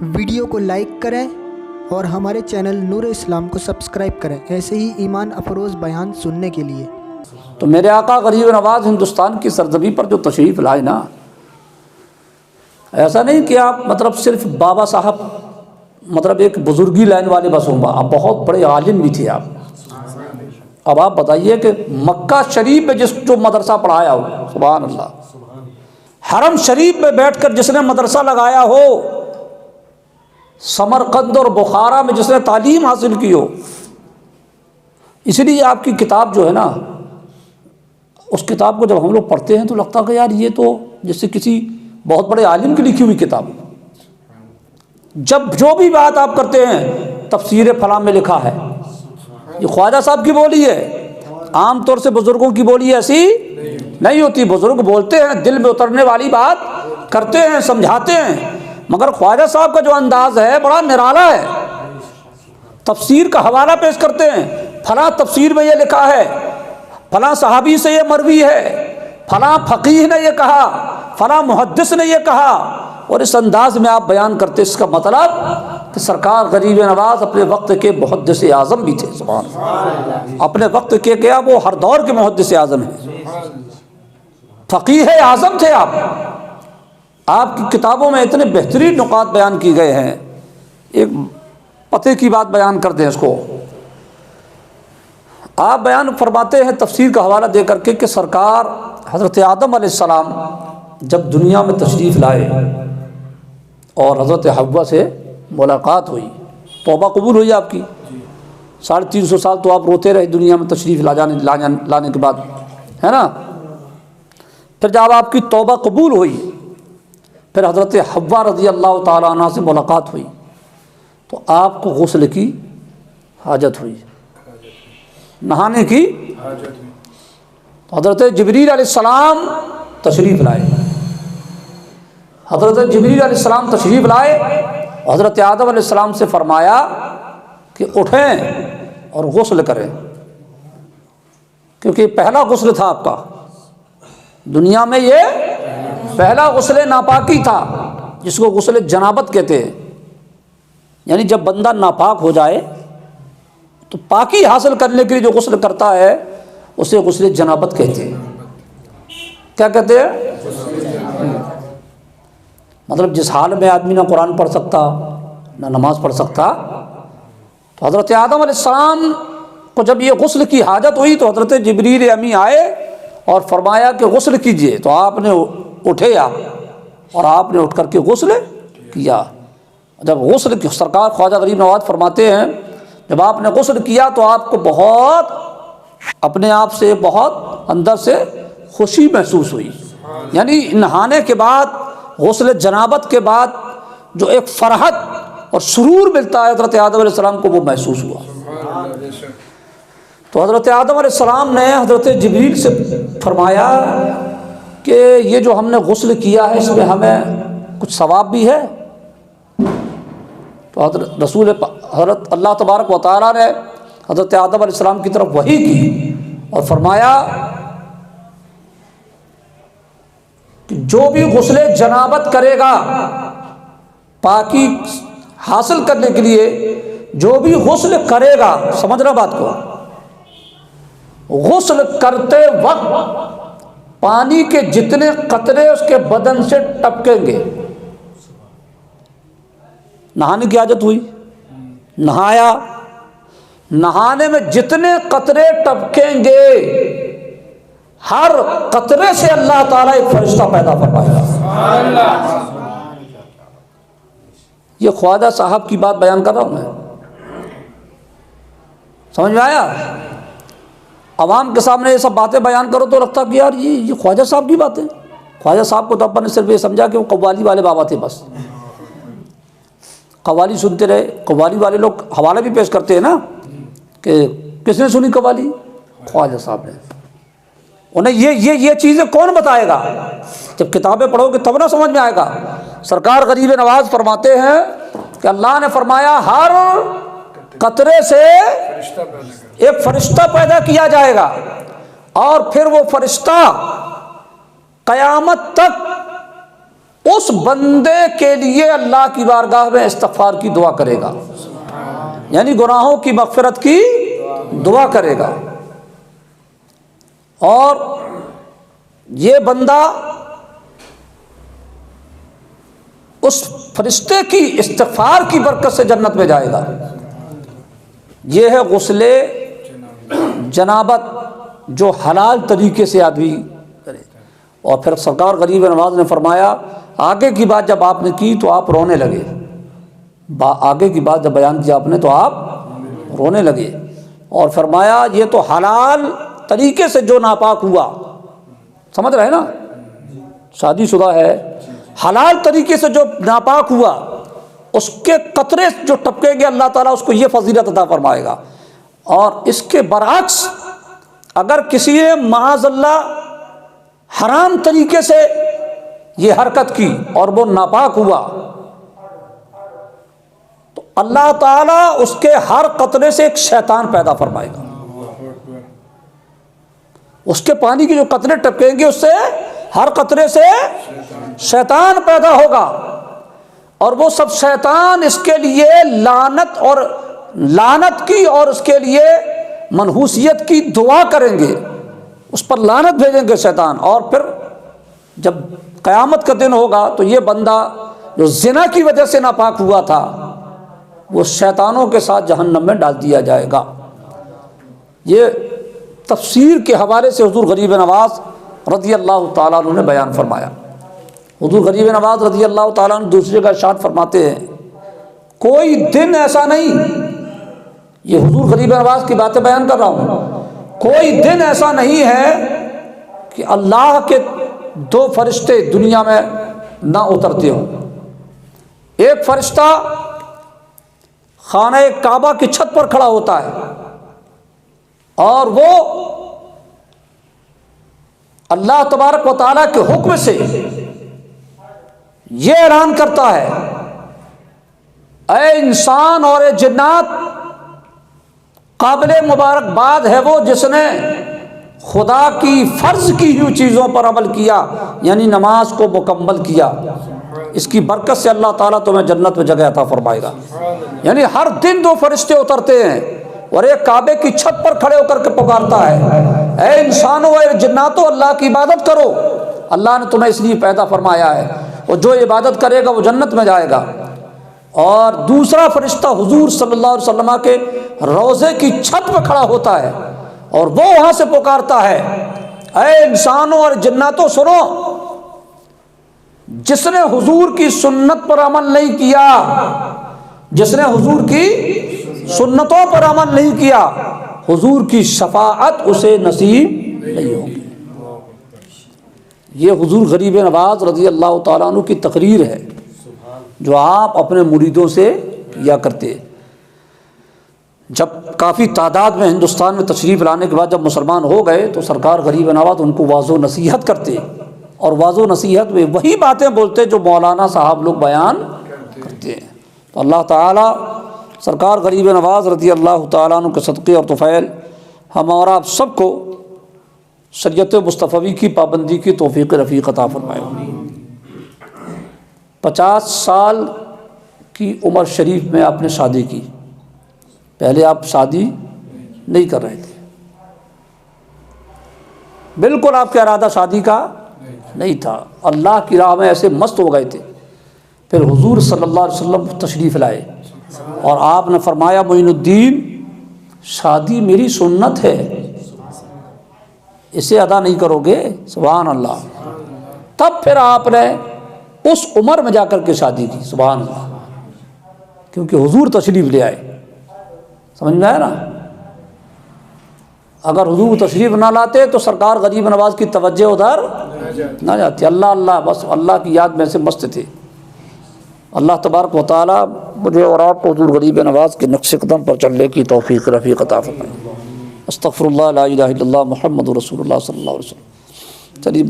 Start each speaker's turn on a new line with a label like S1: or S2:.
S1: Video کو like کریں اور ہمارے چینل نور اسلام کو سبسکرائب کریں ایسے ہی ایمان افروز بیان سننے کے لیے۔
S2: تو میرے آقا غریب نواز ہندوستان کی سرزمین پر جو تشریف لائے نا، ایسا نہیں کہ آپ صرف بابا صاحب ایک بزرگی لائن والے بس ہوں، آپ بہت بڑے عالم بھی تھے آپ۔ اب آپ بتائیے کہ مکہ شریف میں جو مدرسہ پڑھایا ہو، سبحان اللہ، حرم شریف میں بیٹھ کر جس نے مدرسہ لگایا ہو، سمرقند اور بخارا میں جس نے تعلیم حاصل کی ہو، اس لیے آپ کی کتاب جو ہے نا، اس کتاب کو جب ہم لوگ پڑھتے ہیں تو لگتا ہے کہ یار یہ تو جیسے کسی بہت بڑے عالم کی لکھی ہوئی کتاب۔ جب جو بھی بات آپ کرتے ہیں تفسیر فلاں میں لکھا ہے، یہ خواجہ صاحب کی بولی ہے۔ عام طور سے بزرگوں کی بولی ایسی نہیں ہوتی، بزرگ بولتے ہیں، دل میں اترنے والی بات کرتے ہیں، سمجھاتے ہیں، مگر خواجہ صاحب کا جو انداز ہے بڑا نرالا ہے۔ تفسیر کا حوالہ پیش کرتے ہیں، فلاں تفسیر میں یہ لکھا ہے، فلاں صحابی سے یہ مروی ہے، فلاں فقیہ نے یہ کہا، فلاں محدث نے یہ کہا، اور اس انداز میں آپ بیان کرتے، اس کا مطلب کہ سرکار غریب نواز اپنے وقت کے محدث اعظم بھی تھے، سبحان اللہ، اپنے وقت کے کیا وہ ہر دور کے محدث اعظم ہیں، فقیہ اعظم تھے آپ۔ آپ کی کتابوں میں اتنے بہترین نکات بیان کی گئے ہیں۔ ایک پتے کی بات بیان کر دیں اس کو، آپ بیان فرماتے ہیں تفسیر کا حوالہ دے کر کے کہ سرکار حضرت آدم علیہ السلام جب دنیا میں تشریف لائے اور حضرت حوا سے ملاقات ہوئی، توبہ قبول ہوئی آپ کی، 350 سال تو آپ روتے رہے دنیا میں تشریف لانے کے بعد، ہے نا؟ پھر جب آپ کی توبہ قبول ہوئی، پھر حضرت حوا رضی اللہ تعالیٰ عنہ سے ملاقات ہوئی تو آپ کو غسل کی حاجت ہوئی، نہانے کی تو حضرت جبریل علیہ السلام تشریف لائے، حضرت جبریل علیہ السلام تشریف لائے، حضرت آدم علیہ السلام سے فرمایا کہ اٹھیں اور غسل کریں، کیونکہ پہلا غسل تھا آپ کا دنیا میں، یہ پہلا غسل ناپاکی تھا جس کو غسل جنابت کہتے ہیں، یعنی جب بندہ ناپاک ہو جائے تو پاکی حاصل کرنے کے لیے جو غسل کرتا ہے اسے غسل جنابت کہتے ہیں۔ کیا کہتے ہیں؟ مطلب جس حال میں آدمی نہ قرآن پڑھ سکتا نہ نماز پڑھ سکتا، تو حضرت آدم علیہ السلام کو جب یہ غسل کی حاجت ہوئی تو حضرت جبریل امی آئے اور فرمایا کہ غسل کیجئے، تو آپ نے اٹھے اور آپ نے اٹھ کر کے غسل کیا۔ جب غسل کی سرکار خواجہ غریب نواز فرماتے ہیں جب آپ نے غسل کیا تو آپ کو بہت اپنے آپ سے بہت اندر سے خوشی محسوس ہوئی، یعنی نہانے کے بعد غسل جنابت کے بعد جو ایک فرحت اور سرور ملتا ہے حضرت آدم علیہ السلام کو وہ محسوس ہوا۔ تو حضرت آدم علیہ السلام نے حضرت جبریل سے فرمایا کہ یہ جو ہم نے غسل کیا ہے اس میں ہمیں کچھ ثواب بھی ہے؟ تو حضرت اللہ تبارک و تعالیٰ نے حضرت آدم علیہ السلام کی طرف وحی کی اور فرمایا کہ جو بھی غسل جنابت کرے گا، پاکی حاصل کرنے کے لیے جو بھی غسل کرے گا، سمجھنا بات کو، غسل کرتے وقت پانی کے جتنے قطرے اس کے بدن سے ٹپکیں گے، نہانے کی حاجت ہوئی، نہایا، نہانے میں جتنے قطرے ٹپکیں گے ہر قطرے سے اللہ تعالیٰ ایک فرشتہ پیدا فرمائے گا۔ یہ خواجہ صاحب کی بات بیان کر رہا ہوں میں، سمجھ میں آیا؟ عوام کے سامنے یہ سب باتیں بیان کرو تو لگتا کہ یار یہ خواجہ صاحب کی باتیں، خواجہ صاحب کو تو اپن نے صرف یہ سمجھا کہ وہ قوالی والے بابا تھے، بس قوالی سنتے رہے۔ قوالی والے لوگ حوالہ بھی پیش کرتے ہیں نا کہ کس نے سنی قوالی؟ خواجہ صاحب نے۔ انہیں یہ چیزیں کون بتائے گا؟ جب کتابیں پڑھو گے تب نہ سمجھ میں آئے گا۔ سرکار غریب نواز فرماتے ہیں کہ اللہ نے فرمایا ہر قطرے سے ایک فرشتہ پیدا کیا جائے گا، اور پھر وہ فرشتہ قیامت تک اس بندے کے لیے اللہ کی بارگاہ میں استغفار کی دعا کرے گا، یعنی گناہوں کی مغفرت کی دعا کرے گا، اور یہ بندہ اس فرشتے کی استغفار کی برکت سے جنت میں جائے گا۔ یہ ہے غسل جنابت جو حلال طریقے سے آدمی کرے۔ اور پھر سرکار غریب نواز نے فرمایا آگے کی بات جب آپ نے کی تو آپ رونے لگے، آگے کی بات جب بیان کیا آپ نے تو آپ رونے لگے، اور فرمایا یہ تو حلال طریقے سے جو ناپاک ہوا، سمجھ رہے نا، شادی شدہ ہے، حلال طریقے سے جو ناپاک ہوا اس کے قطرے جو ٹپکیں گے اللہ تعالیٰ اس کو یہ فضیلت عطا فرمائے گا۔ اور اس کے برعکس اگر کسی نے معاذ اللہ حرام طریقے سے یہ حرکت کی اور وہ ناپاک ہوا تو اللہ تعالیٰ اس کے ہر قطرے سے ایک شیطان پیدا فرمائے گا، اس کے پانی کے جو قطرے ٹپکیں گے اس سے ہر قطرے سے شیطان پیدا ہوگا، اور وہ سب شیطان اس کے لیے لعنت کی اور اس کے لیے منحوسیت کی دعا کریں گے، اس پر لعنت بھیجیں گے شیطان۔ اور پھر جب قیامت کا دن ہوگا تو یہ بندہ جو زنا کی وجہ سے ناپاک ہوا تھا وہ شیطانوں کے ساتھ جہنم میں ڈال دیا جائے گا۔ یہ تفسیر کے حوالے سے حضور غریب نواز رضی اللہ تعالیٰ عنہ نے بیان فرمایا۔ حضور غریب نواز رضی اللہ تعالیٰ عنہ دوسری جگہ ارشاد فرماتے ہیں کوئی دن ایسا نہیں، یہ حضور غریب نواز کی باتیں بیان کر رہا ہوں، کوئی دن ایسا نہیں ہے کہ اللہ کے دو فرشتے دنیا میں نہ اترتے ہوں۔ ایک فرشتہ خانہ کعبہ کی چھت پر کھڑا ہوتا ہے اور وہ اللہ تبارک و تعالیٰ کے حکم سے یہ اعلان کرتا ہے اے انسان اور اے جنات، قابل مبارکباد ہے وہ جس نے خدا کی فرض کی ہوئی چیزوں پر عمل کیا، یعنی نماز کو مکمل کیا، اس کی برکت سے اللہ تعالیٰ تمہیں جنت میں جگہ عطا فرمائے گا۔ یعنی ہر دن دو فرشتے اترتے ہیں اور ایک کعبے کی چھت پر کھڑے ہو کر کے پکارتا ہے اے انسانوں اے جناتوں اللہ کی عبادت کرو، اللہ نے تمہیں اس لیے پیدا فرمایا ہے، اور جو عبادت کرے گا وہ جنت میں جائے گا۔ اور دوسرا فرشتہ حضور صلی اللہ علیہ وسلم کے روضے کی چھت پہ کھڑا ہوتا ہے اور وہ وہاں سے پکارتا ہے اے انسانوں اور جناتوں سنو، جس نے حضور کی سنت پر عمل نہیں کیا، جس نے حضور کی سنتوں پر عمل نہیں کیا، حضور کی شفاعت اسے نصیب نہیں ہوگی۔ یہ حضور غریب نواز رضی اللہ تعالیٰ عنہ کی تقریر ہے جو آپ اپنے مریدوں سے کیا کرتے۔ جب کافی تعداد میں ہندوستان میں تشریف لانے کے بعد جب مسلمان ہو گئے تو سرکار غریب نواز ان کو واضح و نصیحت کرتے، اور واضح و نصیحت میں وہی باتیں بولتے جو مولانا صاحب لوگ بیان کرتے ہیں۔ تو اللہ تعالیٰ سرکار غریب نواز رضی اللہ تعالیٰ عنہ کے صدقے اور طفیل ہم اور آپ سب کو شریعت مصطفی کی پابندی کی توفیق رفیق عطا فرمائے۔ 50 سال کی عمر شریف میں آپ نے شادی کی، پہلے آپ شادی نہیں کر رہے تھے، بالکل آپ کا ارادہ شادی کا نہیں تھا، اللہ کی راہ میں ایسے مست ہو گئے تھے۔ پھر حضور صلی اللہ علیہ وسلم تشریف لائے اور آپ نے فرمایا معین الدین شادی میری سنت ہے، اسے ادا نہیں کرو گے، سبحان اللہ۔ تب پھر آپ نے اس عمر میں جا کر کے شادی کی، سبحان اللہ، کیونکہ حضور تشریف لے آئے، سمجھ میں آیا نا۔ اگر حضور تشریف نہ لاتے تو سرکار غریب نواز کی توجہ ادھر نہ جاتی، اللہ اللہ، بس اللہ کی یاد میں سے مست تھے۔ اللہ تبارک و تعالیٰ مجھے اور آپ کو حضور غریب نواز کے نقش قدم پر چلنے کی توفیق رفیق عطا فرمائے۔ استغفر اللہ لا الہ الا اللہ محمد رسول اللہ صلی اللہ علیہ وسلم۔ چلیے